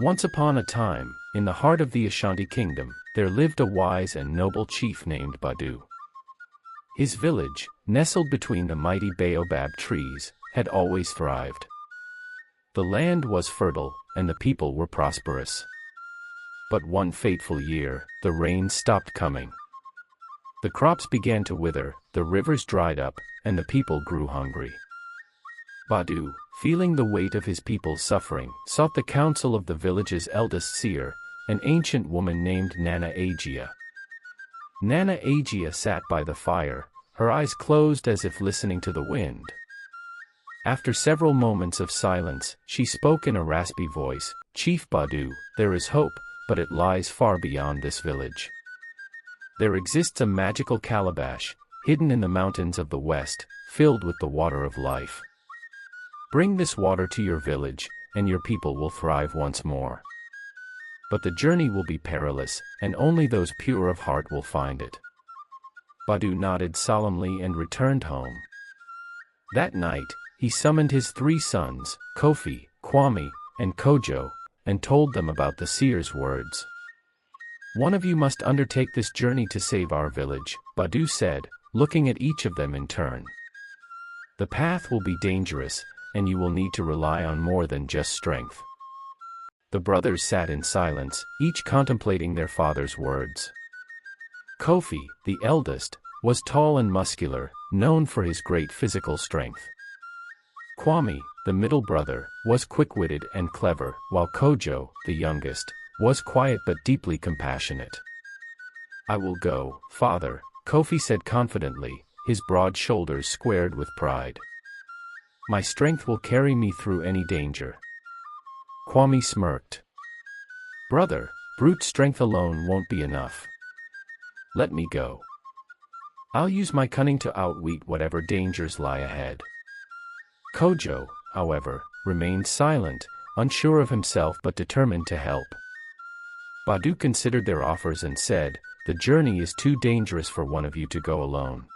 Once upon a time, in the heart of the Ashanti kingdom, there lived a wise and noble chief named Badu. His village, nestled between the mighty baobab trees, had always thrived. The land was fertile, and the people were prosperous. But one fateful year, the rains stopped coming. The crops began to wither, the rivers dried up, and the people grew hungry. Badu, feeling the weight of his people's suffering, sought the counsel of the village's eldest seer, an ancient woman named Nana Agia. Nana Agia sat by the fire, her eyes closed as if listening to the wind. After several moments of silence, she spoke in a raspy voice, "Chief Badu, there is hope, but it lies far beyond this village. There exists a magical calabash, hidden in the mountains of the west, filled with the water of life. Bring this water to your village, and your people will thrive once more. But the journey will be perilous, and only those pure of heart will find it." Badu nodded solemnly and returned home. That night, he summoned his 3 sons, Kofi, Kwame, and Kojo, and told them about the seer's words. "One of you must undertake this journey to save our village," Badu said, looking at each of them in turn. "The path will be dangerous, and you will need to rely on more than just strength." The brothers sat in silence, each contemplating their father's words. Kofi, the eldest, was tall and muscular, known for his great physical strength. Kwame, the middle brother, was quick-witted and clever, while Kojo, the youngest, was quiet but deeply compassionate. "I will go, father," Kofi said confidently, his broad shoulders squared with pride. "My strength will carry me through any danger." Kwame smirked. "Brother, brute strength alone won't be enough. Let me go. I'll use my cunning to outwit whatever dangers lie ahead." Kojo, however, remained silent, unsure of himself but determined to help. Badu considered their offers and said, "The journey is too dangerous for one of you to go alone.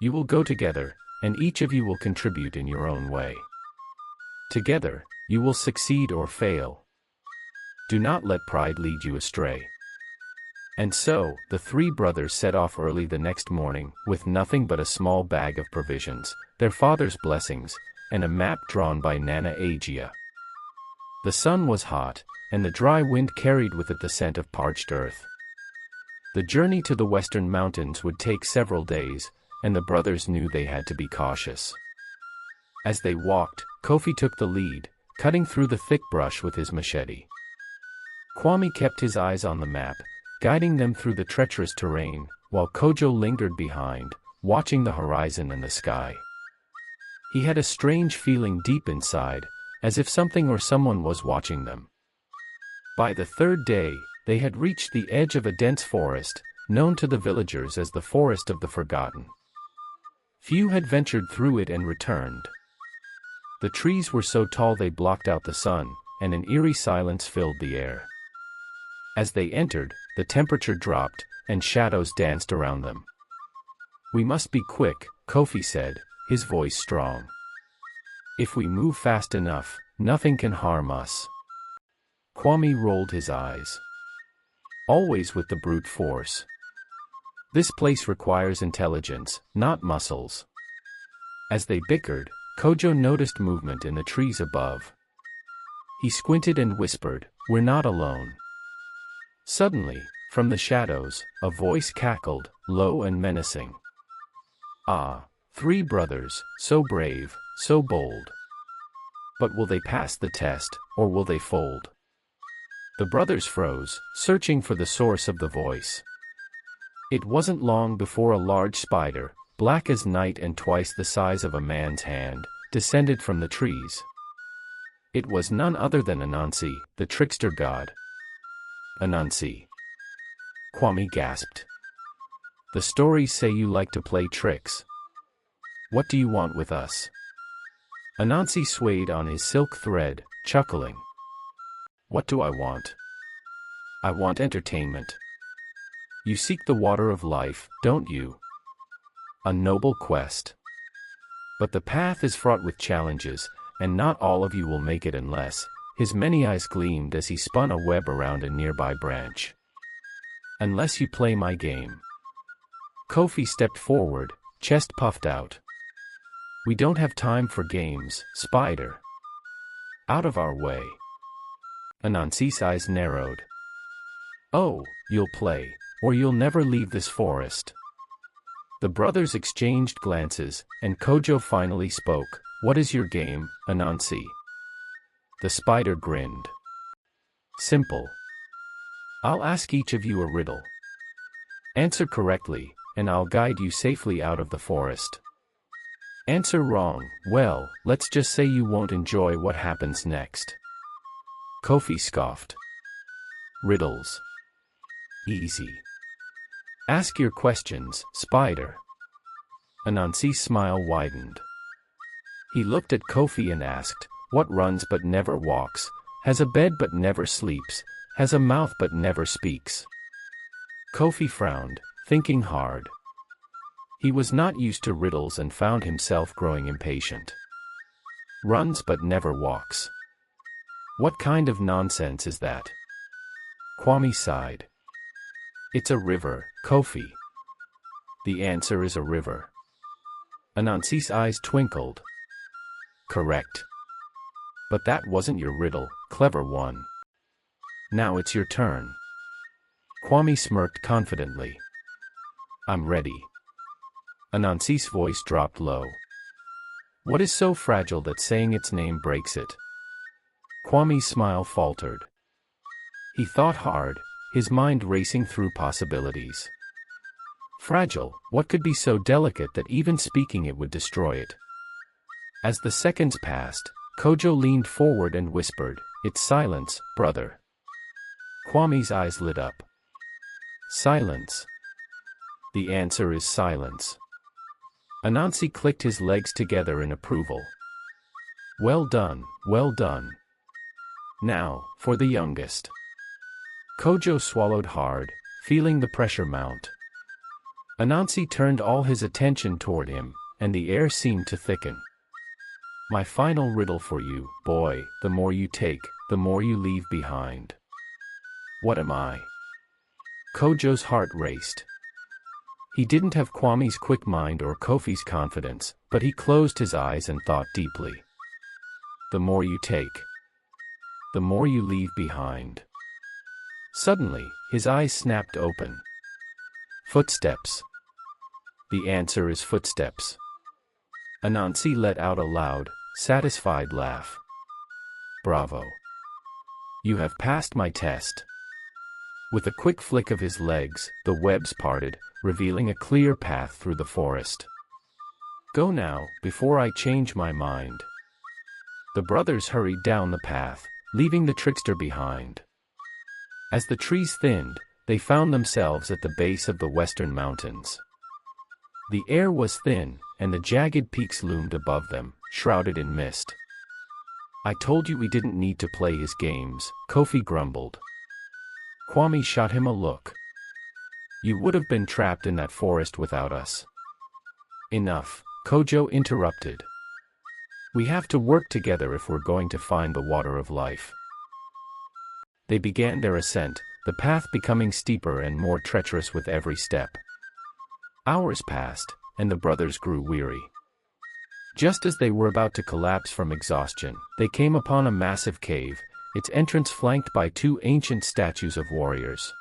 You will go together, and each of you will contribute in your own way. Together, you will succeed or fail. Do not let pride lead you astray." And so, the 3 brothers set off early the next morning, with nothing but a small bag of provisions, their father's blessings, and a map drawn by Nana Agia. The sun was hot, and the dry wind carried with it the scent of parched earth. The journey to the western mountains would take several days, and the brothers knew they had to be cautious. As they walked, Kofi took the lead, cutting through the thick brush with his machete. Kwame kept his eyes on the map, guiding them through the treacherous terrain, while Kojo lingered behind, watching the horizon and the sky. He had a strange feeling deep inside, as if something or someone was watching them. By the 3rd day, they had reached the edge of a dense forest, known to the villagers as the Forest of the Forgotten. Few had ventured through it and returned. The trees were so tall they blocked out the sun, and an eerie silence filled the air. As they entered, the temperature dropped, and shadows danced around them. "We must be quick," Kofi said, his voice strong. "If we move fast enough, nothing can harm us." Kwame rolled his eyes. "Always with the brute force. This place requires intelligence, not muscles." As they bickered, Kojo noticed movement in the trees above. He squinted and whispered, "We're not alone." Suddenly, from the shadows, a voice cackled, low and menacing. "Ah, 3 brothers, so brave, so bold. But will they pass the test, or will they fold?" The brothers froze, searching for the source of the voice. It wasn't long before a large spider, black as night and twice the size of a man's hand, descended from the trees. It was none other than Anansi, the trickster god. "Anansi," Kwame gasped. "The stories say you like to play tricks. What do you want with us?" Anansi swayed on his silk thread, chuckling. "What do I want? I want entertainment. You seek the water of life, don't you? A noble quest. But the path is fraught with challenges, and not all of you will make it unless," His many eyes gleamed as he spun a web around a nearby branch. "Unless you play my game." Kofi stepped forward, chest puffed out. "We don't have time for games, Spider. Out of our way." Anansi's eyes narrowed. "Oh, you'll play, or you'll never leave this forest." The brothers exchanged glances, and Kojo finally spoke. "What is your game, Anansi?" The spider grinned. "Simple. I'll ask each of you a riddle. Answer correctly, and I'll guide you safely out of the forest. Answer wrong, well, let's just say you won't enjoy what happens next." Kofi scoffed. "Riddles. Easy. Ask your questions, Spider." Anansi's smile widened. He looked at Kofi and asked, "What runs but never walks, has a bed but never sleeps, has a mouth but never speaks?" Kofi frowned, thinking hard. He was not used to riddles and found himself growing impatient. Runs but never walks. What kind of nonsense is that? Kwame sighed. "It's a river, Kofi. The answer is a river." Anansi's eyes twinkled. "Correct. But that wasn't your riddle, clever one. Now it's your turn." Kwame smirked confidently. "I'm ready." Anansi's voice dropped low. "What is so fragile that saying its name breaks it?" Kwame's smile faltered. He thought hard, his mind racing through possibilities. Fragile, what could be so delicate that even speaking it would destroy it? As the seconds passed, Kojo leaned forward and whispered, "It's silence, brother." Kwame's eyes lit up. "Silence. The answer is silence." Anansi clicked his legs together in approval. "Well done, well done. Now, for the youngest." Kojo swallowed hard, feeling the pressure mount. Anansi turned all his attention toward him, and the air seemed to thicken. "My final riddle for you, boy, the more you take, the more you leave behind." "What am I?" Kojo's heart raced. He didn't have Kwame's quick mind or Kofi's confidence, but he closed his eyes and thought deeply. "The more you take, the more you leave behind." Suddenly, his eyes snapped open. "Footsteps. The answer is footsteps." Anansi let out a loud, satisfied laugh. "Bravo. You have passed my test." With a quick flick of his legs, the webs parted, revealing a clear path through the forest. "Go now, before I change my mind." The brothers hurried down the path, leaving the trickster behind. As the trees thinned, they found themselves at the base of the western mountains. The air was thin, and the jagged peaks loomed above them, shrouded in mist. "I told you we didn't need to play his games," Kofi grumbled. Kwame shot him a look. "You would have been trapped in that forest without us." "Enough," Kojo interrupted. "We have to work together if we're going to find the water of life." They began their ascent, the path becoming steeper and more treacherous with every step. Hours passed, and the brothers grew weary. Just as they were about to collapse from exhaustion, they came upon a massive cave, its entrance flanked by two ancient statues of warriors.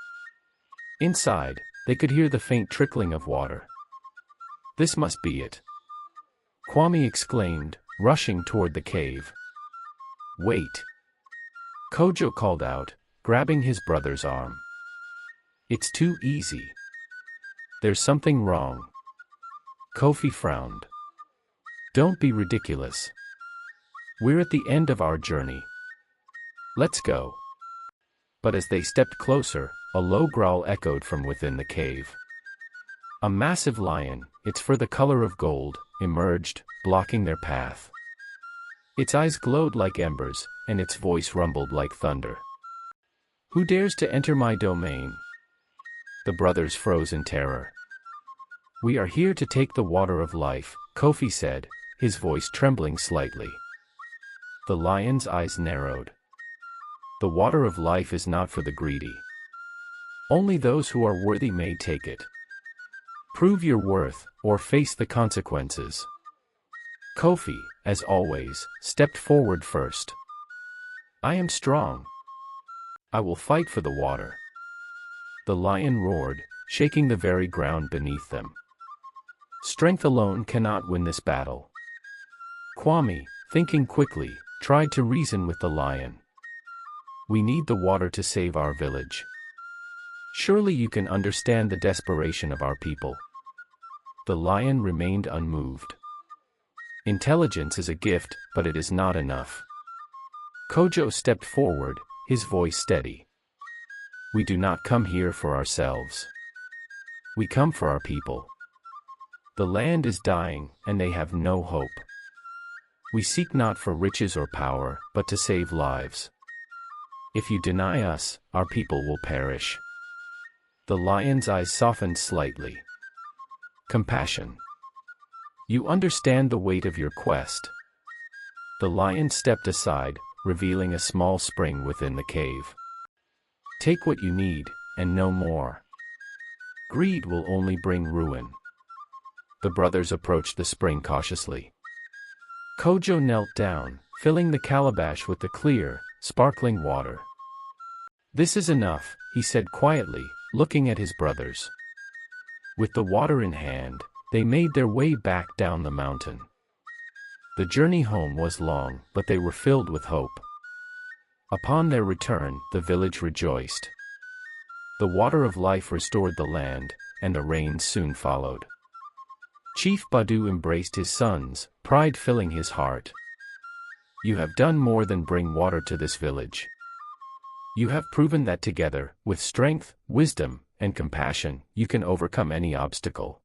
Inside, they could hear the faint trickling of water. "This must be it," Kwame exclaimed, rushing toward the cave. "Wait!" Kojo called out, grabbing his brother's arm. "It's too easy. There's something wrong." Kofi frowned. "Don't be ridiculous. We're at the end of our journey. Let's go." But as they stepped closer, a low growl echoed from within the cave. A massive lion, its fur the color of gold, emerged, blocking their path. Its eyes glowed like embers, and its voice rumbled like thunder. "Who dares to enter my domain?" The brothers froze in terror. "We are here to take the water of life," Kofi said, his voice trembling slightly. The lion's eyes narrowed. The water of life is not for the greedy. Only those who are worthy may take it. Prove your worth, or face the consequences. Kofi, as always, stepped forward first. I am strong. I will fight for the water. The lion roared, shaking the very ground beneath them. Strength alone cannot win this battle. Kwame, thinking quickly, tried to reason with the lion. We need the water to save our village. Surely you can understand the desperation of our people. The lion remained unmoved. Intelligence is a gift, but it is not enough. Kojo stepped forward, his voice steady. We do not come here for ourselves. We come for our people. The land is dying, and they have no hope. We seek not for riches or power, but to save lives. If you deny us, our people will perish. The lion's eyes softened slightly. Compassion. You understand the weight of your quest. The lion stepped aside, revealing a small spring within the cave. Take what you need, and no more. Greed will only bring ruin. The brothers approached the spring cautiously. Kojo knelt down, filling the calabash with the clear, sparkling water. This is enough, he said quietly, looking at his brothers. With the water in hand, they made their way back down the mountain. The journey home was long, but they were filled with hope. Upon their return, the village rejoiced. The water of life restored the land, and the rains soon followed. Chief Badu embraced his sons, pride filling his heart. You have done more than bring water to this village. You have proven that together, with strength, wisdom, and compassion, you can overcome any obstacle.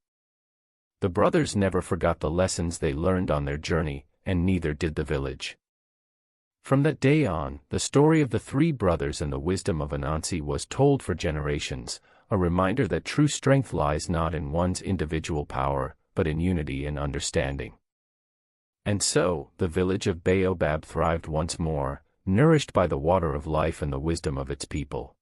The brothers never forgot the lessons they learned on their journey, and neither did the village. From that day on, the story of the three brothers and the wisdom of Anansi was told for generations, a reminder that true strength lies not in one's individual power, but in unity and understanding. And so, the village of Baobab thrived once more, nourished by the water of life and the wisdom of its people.